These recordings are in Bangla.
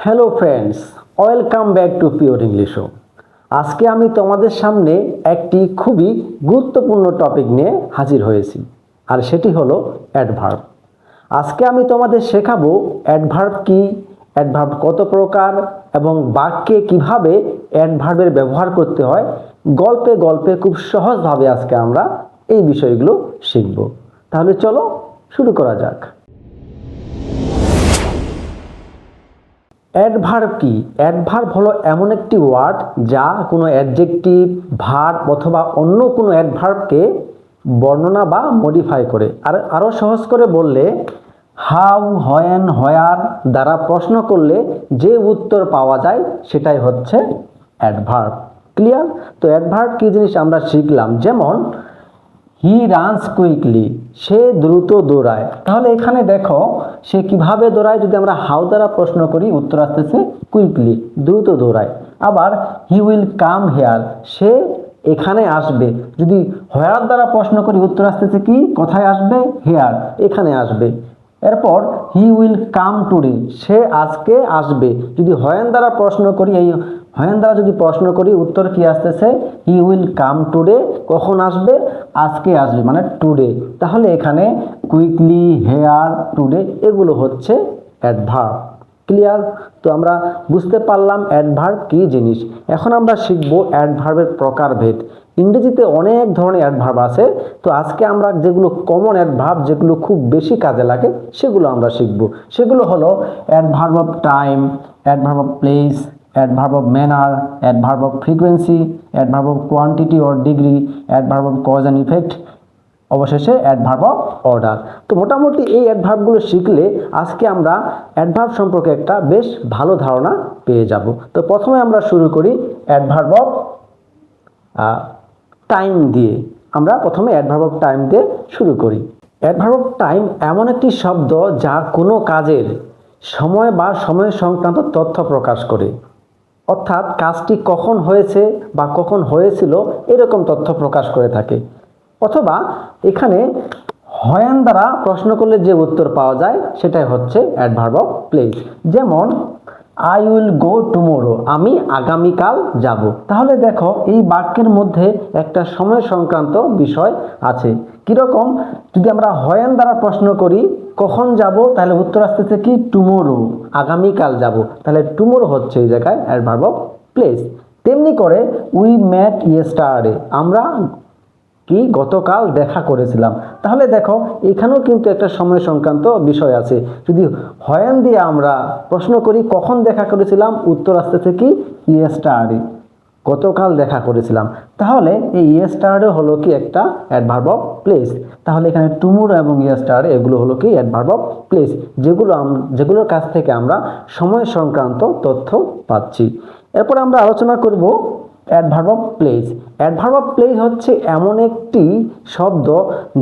Hello friends, welcome back to pure ইংলিশও। আজকে আমি তোমাদের সামনে একটি খুবই গুরুত্বপূর্ণ টপিক নিয়ে হাজির হয়েছি, আর সেটি হলো অ্যাডভার্ব। আজকে আমি তোমাদের শেখাবো অ্যাডভার্ব কি, অ্যাডভার্ব কত প্রকার এবং বাক্যে কিভাবে অ্যাডভার্বের ব্যবহার করতে হয়। গল্পে গল্পে খুব সহজভাবে আজকে আমরা এই বিষয়গুলো শিখব। তাহলে চলো শুরু করা যাক। অ্যাডভার্ব কি? অ্যাডভার্ব হলো এমন একটি ওয়ার্ড যা কোনো অ্যাডজেক্টিভ, ভার্ব অথবা অন্য কোনো অ্যাডভার্বকে বর্ণনা বা মডিফাই করে। আর আরও সহজ করে বললে, হাউ, হোয়েন, হোয়ার দ্বারা প্রশ্ন করলে যে উত্তর পাওয়া যায় সেটাই হচ্ছে অ্যাডভার্ব। ক্লিয়ার? তো অ্যাডভার্ব কি জিনিস আমরা শিখলাম। যেমন হি রানস কুইকলি, সে দ্রুত দৌড়ায়। তাহলে এখানে দেখো সে কিভাবে দৌড়ায়। যদি আমরা হাউ দ্বারা প্রশ্ন করি উত্তর আসতেছে কুইকলি, দ্রুত দৌড়ায়। আবার হি উইল কাম হেয়ার, সে এখানে আসবে। যদি হোয়ার দ্বারা প্রশ্ন করি উত্তর আসতেছে কি, কোথায় আসবে? হেয়ার, এখানে আসবে। এরপর হি উইল কাম টুডে, সে আজকে আসবে। যদি হোয়েন দ্বারা প্রশ্ন করি, এই হোয়েন দ্বারা যদি প্রশ্ন করি উত্তর কি আসতেছে, হি উইল কাম টুডে, কখন আসবে? আজকে আসবে, মানে টুডে। তাহলে এখানে কুইকলি, হেয়ার, টুডে এগুলো হচ্ছে অ্যাডভার্ব। ক্লিয়ার? তো আমরা বুঝতে পারলাম অ্যাডভার্ব কি জিনিস। এখন আমরা শিখব অ্যাডভার্বের প্রকারভেদ। ইংরেজিতে অনেক ধরনের অ্যাডভার্ব আছে, তো আজকে আমরা যেগুলো কমন অ্যাডভার্ব, যেগুলো খুব বেশি কাজে লাগে সেগুলো আমরা শিখব। সেগুলো হলো adverb of time, adverb of place, adverb of manner, adverb of frequency, adverb of quantity or degree, adverb of cause and effect, অবশেষে অ্যাডভার্ব অফ অর্ডার। তো মোটামুটি এই অ্যাডভার্বগুলো শিখলে আজকে আমরা অ্যাডভার্ব সম্পর্কে একটা বেশ ভালো ধারণা পেয়ে যাব। তো প্রথমে আমরা শুরু করি অ্যাডভার্ব অফ টাইম দিয়ে। আমরা প্রথমে অ্যাডভার্ব অফ টাইম দিয়ে শুরু করি। অ্যাডভার্ব অফ টাইম এমন একটি শব্দ যা কোনো কাজের সময় বা সময় সংক্রান্ত তথ্য প্রকাশ করে। অর্থাৎ কাজটি কখন হয়েছে বা কখন হয়েছিল এরকম তথ্য প্রকাশ করে থাকে। অথবা এখানে হোয়েন দ্বারা প্রশ্ন করলে যে উত্তর পাওয়া যায় সেটাই হচ্ছে অ্যাডভার্ব অফ প্লেস। যেমন আই উইল গো টুমোরো, আমি আগামীকাল যাব। তাহলে দেখো এই বাক্যের মধ্যে একটা সময় সংক্রান্ত বিষয় আছে। কীরকম? যদি আমরা হোয়েন দ্বারা প্রশ্ন করি কখন যাব, তাহলে উত্তর আসতেছে কি, টুমোরো, আগামীকাল যাব। তাহলে টুমোরো হচ্ছে এই জায়গায় অ্যাডভার্ব অফ প্লেস। তেমনি করে উই ম্যাট ইয়েস্টারডে, আমরা কি গতকাল দেখা করেছিলাম। তাহলে দেখো এখানেও কিন্তু একটা সময় সংক্রান্ত বিষয় আছে। যদি হোয়েন দিয়ে আমরা প্রশ্ন করি কখন দেখা করেছিলাম, উত্তর আসতেছে কি, ইয়েস্টারডে, গতকাল দেখা করেছিলাম। তাহলে এই ইয়েস্টারডে হলো কি একটা অ্যাডভার্ব অফ প্লেস। তাহলে এখানে টুমোরো এবং ইয়েস্টারডে এগুলো হলো কি অ্যাডভার্ব অফ প্লেস, যেগুলোর কাছ থেকে আমরা সময় সংক্রান্ত তথ্য পাচ্ছি। এরপর আমরা আলোচনা করব adverb of place. Adverb of place হচ্ছে এমন একটি শব্দ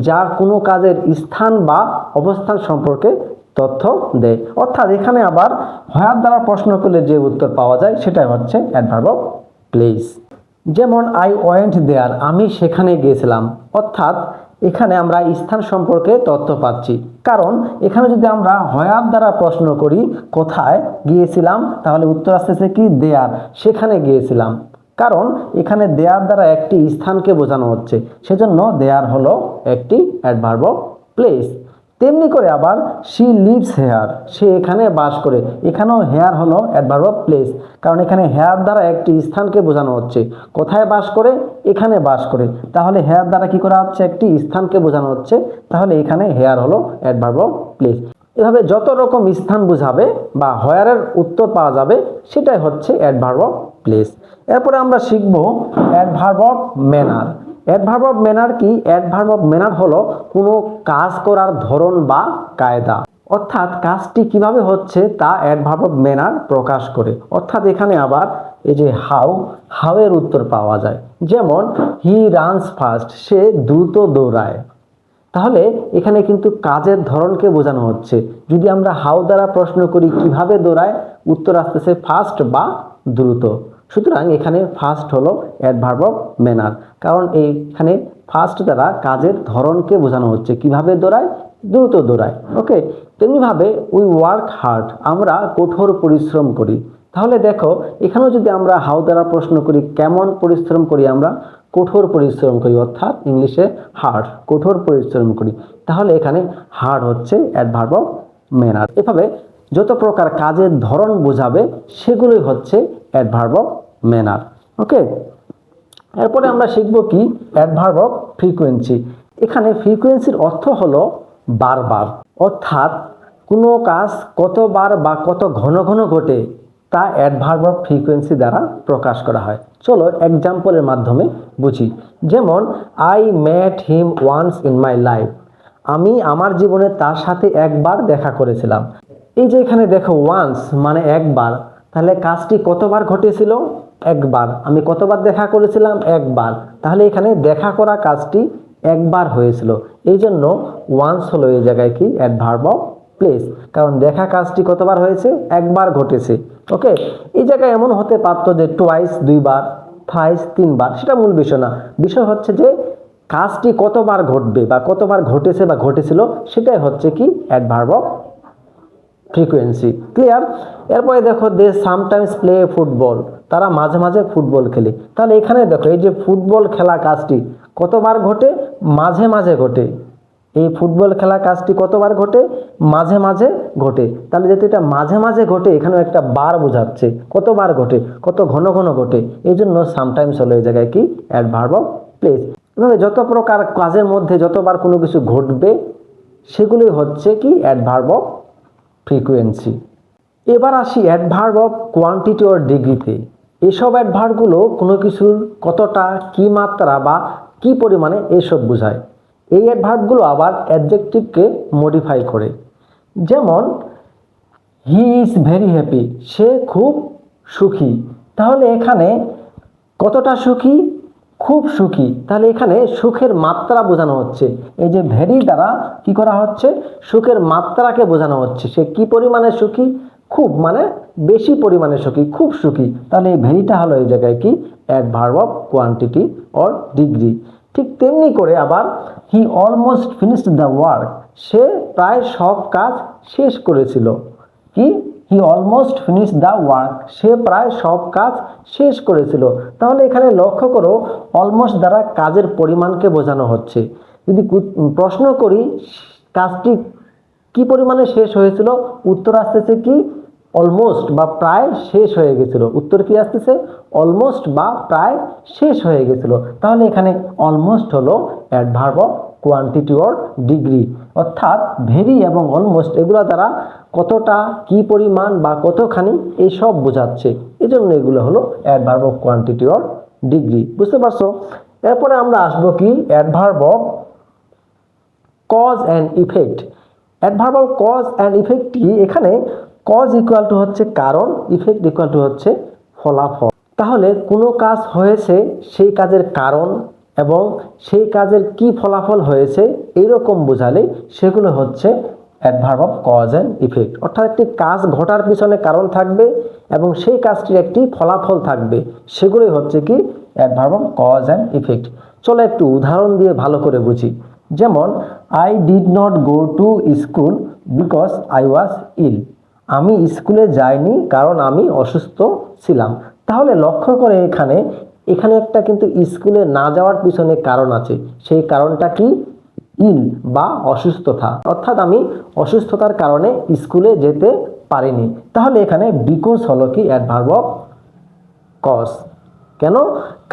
যা কোনো কাজের স্থান বা অবস্থান সম্পর্কে তথ্য দেয়। অর্থাৎ এখানে আবার হোয়ার দ্বারা প্রশ্ন করলে যে উত্তর পাওয়া যায় সেটাই হচ্ছে অ্যাডভার্ব অফ প্লেস। যেমন আই ওয়েন্ট দেয়ার, আমি সেখানে গিয়েছিলাম। অর্থাৎ এখানে আমরা স্থান সম্পর্কে তথ্য পাচ্ছি। কারণ এখানে যদি আমরা হোয়ার দ্বারা প্রশ্ন করি কোথায় গিয়েছিলাম, তাহলে উত্তর আসতেছে কি, দেয়ার, সেখানে গিয়েছিলাম। কারণ এখানে দেয়ার দ্বারা একটি স্থানকে বোঝানো হচ্ছে, সেজন্য দেয়ার হলো একটি অ্যাডভার্ব অফ প্লেস। তেমনি করে আবার শি লিভস হেয়ার, সে এখানে বাস করে। এখানেও হেয়ার হলো অ্যাডভার্ব অফ প্লেস, কারণ এখানে হেয়ার দ্বারা একটি স্থানকে বোঝানো হচ্ছে। কোথায় বাস করে? এখানে বাস করে। তাহলে হেয়ার দ্বারা কি করা হচ্ছে, একটি স্থানকে বোঝানো হচ্ছে। তাহলে এখানে হেয়ার হলো অ্যাডভার্ব অফ প্লেস। এভাবে যত রকম স্থান বোঝাবে বা হোয়ারের উত্তর পাওয়া যাবে সেটাই হচ্ছে অ্যাডভার্ব অফ প্লেস। এরপরে আমরা শিখব adverb of manner. Adverb of manner কি? অ্যাডভার্ব অফ ম্যানার হলো কোনো কাজ করার ধরন বা কায়দা। অর্থাৎ কাজটি কিভাবে হচ্ছে তা অ্যাডভার্ব অফ ম্যানার প্রকাশ করে। অর্থাৎ এখানে আবার এই যে হাউ এর উত্তর পাওয়া যায়। যেমন হি রানস ফাস্ট, সে দ্রুত দৌড়ায়। তাহলে এখানে কিন্তু কাজের ধরনকে বোঝানো হচ্ছে। যদি আমরা হাউ দ্বারা প্রশ্ন করি কিভাবে দৌড়ায়, উত্তর আসতেছে ফাস্ট বা দ্রুত। সুতরাং এখানে ফাস্ট হলো অ্যাডভার্ব অফ ম্যানার, কারণ এইখানে ফাস্ট দ্বারা কাজের ধরনকে বোঝানো হচ্ছে, কিভাবে দৌড়ায় দ্রুত দৌড়ায়। ওকে, তেমনিভাবে উই ওয়ার্ক হার্ড, আমরা কঠোর পরিশ্রম করি। তাহলে দেখো এখানেও যদি আমরা হাউ দ্বারা প্রশ্ন করি, কেমন পরিশ্রম করি আমরা? কঠোর পরিশ্রম করি, অর্থাৎ ইংলিশে হার্ড, কঠোর পরিশ্রম করি। তাহলে এখানে হার্ড হচ্ছে অ্যাডভার্ব অফ ম্যানার। এভাবে যত প্রকার কাজের ধরন বোঝাবে সেগুলোই হচ্ছে অ্যাডভার্ব অফ ম্যানার। ওকে, এরপরে আমরা শিখব কি অ্যাডভার্ব অফ ফ্রিকোয়েন্সি। এখানে ফ্রিকোয়েন্সির অর্থ হলো বারবার, অর্থাৎ কোনো কাজ কতবার বা কত ঘন ঘন ঘটে তা অ্যাডভার্ব অফ ফ্রিকোয়েন্সি দ্বারা প্রকাশ করা হয়। চলো এক্সাম্পলের মাধ্যমে বুঝি। যেমন I met him once in my life, আমি আমার জীবনে তার সাথে একবার দেখা করেছিলাম। এই যে এখানে দেখো ওয়ান্স মানে একবার, তাহলে কাজটি কতবার ঘটেছিল? একবার। আমি কতবার দেখা করেছিলাম? একবার। তাহলে এখানে দেখা করা কাজটি একবার হয়েছিল, এই জন্য ওয়ান্স হলো এই জায়গায় কি অ্যাডভার্ব অফ প্লেস, কারণ দেখা কাজটি কতবার হয়েছে? একবার ঘটেছে। ওকে, এই জায়গায় এমন হতে পারতো যে টোয়াইস দুইবার, থ্রাইস তিনবার, সেটা মূল বিষয় না। বিষয় হচ্ছে যে কাজটি কতবার ঘটবে বা কতবার ঘটেছে বা ঘটেছিল, সেটাই হচ্ছে কি অ্যাডভার্ব অফ ফ্রিকোয়েন্সি। ক্লিয়ার? এরপরে দেখো দে সামটাইমস প্লে ফুটবল, তারা মাঝে মাঝে ফুটবল খেলে। তাহলে এখানে দেখো এই যে ফুটবল খেলা কাজটি কতবার ঘটে? মাঝে মাঝে ঘটে। এই ফুটবল খেলা কাজটি কতবার ঘটে? মাঝে মাঝে ঘটে। তাহলে যেহেতু এটা মাঝে মাঝে ঘটে, এখানেও একটা বার বোঝাচ্ছে, কতবার ঘটে, কত ঘন ঘন ঘটে, এই জন্য সামটাইমস হলো এই জায়গায় কি অ্যাডভার্ব অফ প্লেস। এভাবে যত প্রকার কাজের মধ্যে যতবার কোনো কিছু ঘটবে সেগুলোই হচ্ছে কি অ্যাডভার্ব অফ ফ্রিকোয়েন্সি। এবার আসি অ্যাডভার্ব অফ কোয়ান্টিটি ওর ডিগ্রিতে। এসব অ্যাডভার্বগুলো কোনো কিছুর কতটা, কি মাত্রা বা কি পরিমাণে এসব বোঝায়। এই অ্যাডভার্বগুলো আবার অ্যাডজেক্টিভকে মডিফাই করে। যেমন হি ইজ ভেরি হ্যাপি, সে খুব সুখী। তাহলে এখানে কতটা সুখী? খুব সুখী। তাহলে এখানে সুখের মাত্রা বোঝানো হচ্ছে। এই যে ভেরি দ্বারা কি করা হচ্ছে? সুখের মাত্রাকে বোঝানো হচ্ছে। সে কি পরিমাণে সুখী? খুব মানে বেশি পরিমাণে সুখী, খুব সুখী। তাহলে এই ভেরিটা হলো এই জায়গায় কি adverb of quantity or degree. ঠিক তেমনি করে আবার হি অলমোস্ট ফিনিশড দ্য ওয়ার্ক, সে প্রায় সব কাজ শেষ করেছিল। কি? হি অলমোস্ট ফিনিশ দ্য ওয়ার্ক, সে প্রায় সব কাজ শেষ করেছিল। তাহলে এখানে লক্ষ্য করো অলমোস্ট দ্বারা কাজের পরিমাণকে বোঝানো হচ্ছে। যদি প্রশ্ন করি কাজটি কি পরিমাণে শেষ হয়েছিল, উত্তর আসতেছে কি অলমোস্ট বা প্রায় শেষ হয়ে গেছিল। উত্তর কি আসতেছে? অলমোস্ট বা প্রায় শেষ হয়ে গেছিল। তাহলে এখানে অলমোস্ট হলো adverb of quantity or degree, অর্থাৎ ভেরি এবং অলমোস্ট এগুলো দ্বারা কতটা, কি পরিমাণ বা কতখানি এইসব বোঝাচ্ছে। এই জন্য এগুলো হলো adverb of quantity or degree. বুঝতে পারছো? এরপরে আমরা আসবো কি adverb of cause and effect. Adverb of cause and effect কি? এখানে কজ ইকুয়াল টু হচ্ছে কারণ, ইফেক্ট ইকুয়াল টু হচ্ছে ফলাফল। তাহলে কোনো কাজ হয়েছে, সেই কাজের কারণ এবং সেই কাজের কি ফলাফল হয়েছে এইরকম বোঝালে সেগুলো হচ্ছে adverb of cause and effect. অর্থাৎ একটি কাজ ঘটার পিছনে কারণ থাকবে এবং সেই কাজটির একটি ফলাফল থাকবে, সেগুলোই হচ্ছে কি adverb of cause and effect. চলো একটু উদাহরণ দিয়ে ভালো করে বুঝি। যেমন I did not go to school because I was ill, আমি স্কুলে যাইনি কারণ আমি অসুস্থ ছিলাম। তাহলে লক্ষ্য করে এখানে এখানে একটা কিন্তু স্কুলে না যাওয়ার পিছনে কারণ আছে। সেই কারণটা কি? ইল বা অসুস্থতা, অর্থাৎ আমি অসুস্থতার কারণে স্কুলে যেতে পারিনি। তাহলে এখানে বিকজ হলো কি অ্যাডভার্ব অফ কজ। কেন?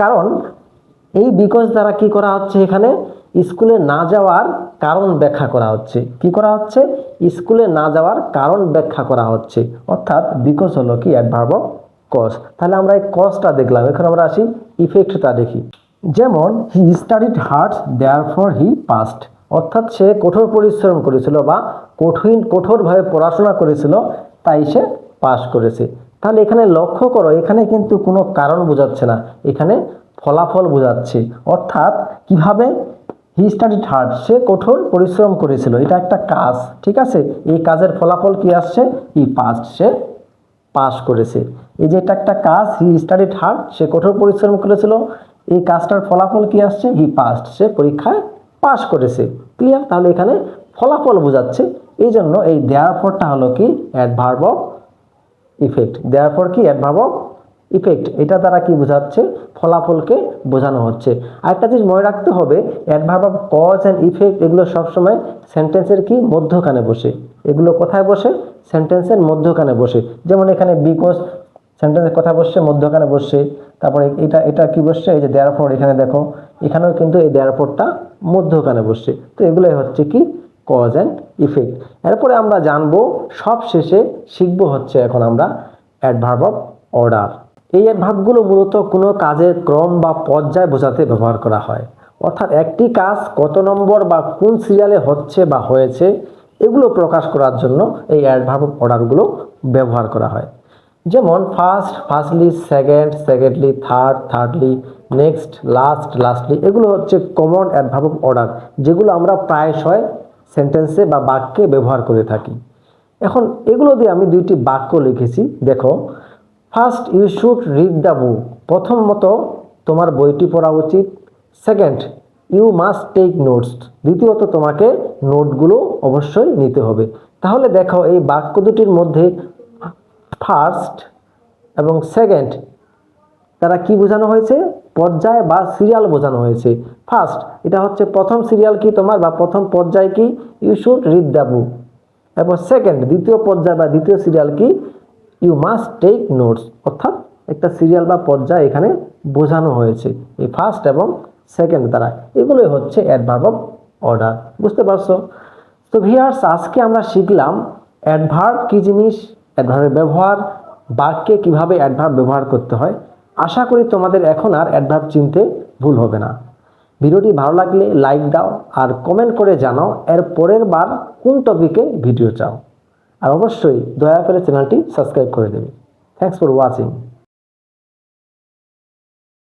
কারণ এই বিকজ দ্বারা কি করা হচ্ছে? এখানে স্কুলে না যাওয়ার কারণ ব্যাখ্যা করা হচ্ছে। কি করা হচ্ছে? স্কুলে না যাওয়ার কারণ ব্যাখ্যা করা হচ্ছে, অর্থাৎ বিকজ হলো কি অ্যাডভার্ব অফ কজ। তাহলে আমরা এই কজটা দেখলাম, এখন আমরা আসি ইফেক্টটা দেখি। যেমন হি স্টাডিড হার্ড দেয়ারফর হি পাসড, অর্থাৎ সে কঠোর পরিশ্রম করেছিল বা কঠোরভাবে পড়াশোনা করেছিল, তাই সে পাস করেছে। তাহলে এখানে লক্ষ্য করো এখানে কিন্তু কোনো কারণ বোঝাচ্ছে না, এখানে ফলাফল বোঝাচ্ছে। অর্থাৎ কিভাবে? হি স্টাডিড হার্ড, সে কঠোর পরিশ্রম করেছিল, এটা একটা কাজ, ঠিক আছে। এই কাজের ফলাফল কি আসছে? হি পাসড, সে পাস করেছে। এই যে এটা একটা কাজ, হি স্টাডিড হার্ড, সে কঠোর পরিশ্রম করেছিল, এই কাজটার ফলাফল কি আসছে? হি পাসড, সে পরীক্ষায় পাস করেছে। ক্লিয়ার? তাহলে এখানে ফলাফল বোঝাচ্ছে। এই জন্য এই দেয়ারফরটা হলো কি অ্যাডভার্ব অফ ইফেক্ট। দেয়ারফর কি অ্যাডভার্ব অফ ইফেক্ট, এটা দ্বারা কি বোঝাচ্ছে, ফলাফলকে বোঝানো হচ্ছে। আরেকটা জিনিস মনে রাখতে হবে, adverb of cause and effect এগুলো সবসময় সেন্টেন্সের কি মধ্যখানে বসে। এগুলো কোথায় বসে, সেন্টেন্সের মধ্যখানে বসে। যেমন এখানে বিকজ সেন্টেন্সের কথা বসছে, মধ্যখানে বসছে। তারপরে এটা এটা কি বসছে, এই যে দেয়ারফর, এখানে দেখো এখানেও কিন্তু এই দেয়ারফরটা মধ্যখানে বসছে। তো এগুলোই হচ্ছে কি কজ অ্যান্ড ইফেক্ট। এরপরে আমরা জানবো, সব শেষে শিখবো হচ্ছে এখন আমরা অ্যাডভার্ব অফ অর্ডার। এই অ্যাডভার্বগুলো মূলত কোনো কাজের ক্রম বা পর্যায় বোঝাতে ব্যবহার করা হয়। অর্থাৎ একটি কাজ কত নম্বর বা কোন সিরিয়ালে হচ্ছে বা হয়েছে এগুলো প্রকাশ করার জন্য এই অ্যাডভার্ব অফ অর্ডারগুলো ব্যবহার করা হয়। যেমন first, firstly, second, secondly, third, thirdly, next, last, lastly, এগুলো হচ্ছে কমন অ্যাডভার্ব অফ অর্ডার, যেগুলো আমরা প্রায়শই সেন্টেন্সে বা বাক্যে ব্যবহার করে থাকি। এখন এগুলো দিয়ে আমি দুইটি বাক্য লিখেছি, দেখো। First, you should read the book, প্রথমত তোমার বইটি পড়া উচিত। Second, you must take notes, দ্বিতীয়ত তোমাকে নোটগুলো অবশ্যই নিতে হবে। তাহলে দেখো এই বাক্য দুটির মধ্যে ফার্স্ট এবং সেকেন্ড তারা কি বোঝানো হয়েছে, পর্যায় বা সিরিয়াল বোঝানো হয়েছে। ফার্স্ট এটা হচ্ছে প্রথম সিরিয়াল কি তোমার বা প্রথম পর্যায় কি, you should read the book. এরপর সেকেন্ড দ্বিতীয় পর্যায় বা দ্বিতীয় সিরিয়াল কি, ইউ মাস্ট টেক নোটস, অর্থাৎ একটা সিরিয়াল বা পর্যায় এখানে বোঝানো হয়েছে এই ফার্স্ট এবং সেকেন্ড দ্বারা। এগুলোই হচ্ছে অ্যাডভার্ব অফ অর্ডার। বুঝতে পারছো? তো ভিউয়ার্স, আজকে আমরা শিখলাম অ্যাডভার্ব কি জিনিস, অ্যাডভার্বের ব্যবহার, বাক্যে কিভাবে অ্যাডভার্ব ব্যবহার করতে হয়। আশা করি তোমাদের এখন আর অ্যাডভার্ব চিনতে ভুল হবে না। ভিডিওটি ভালো লাগলে লাইক দাও আর কমেন্ট করে জানাও এর পরের বার কোন টপিকে ভিডিও চাও। আর অবশ্যই দয়া করে চ্যানেলটি সাবস্ক্রাইব করে দেবে। Thanks for watching.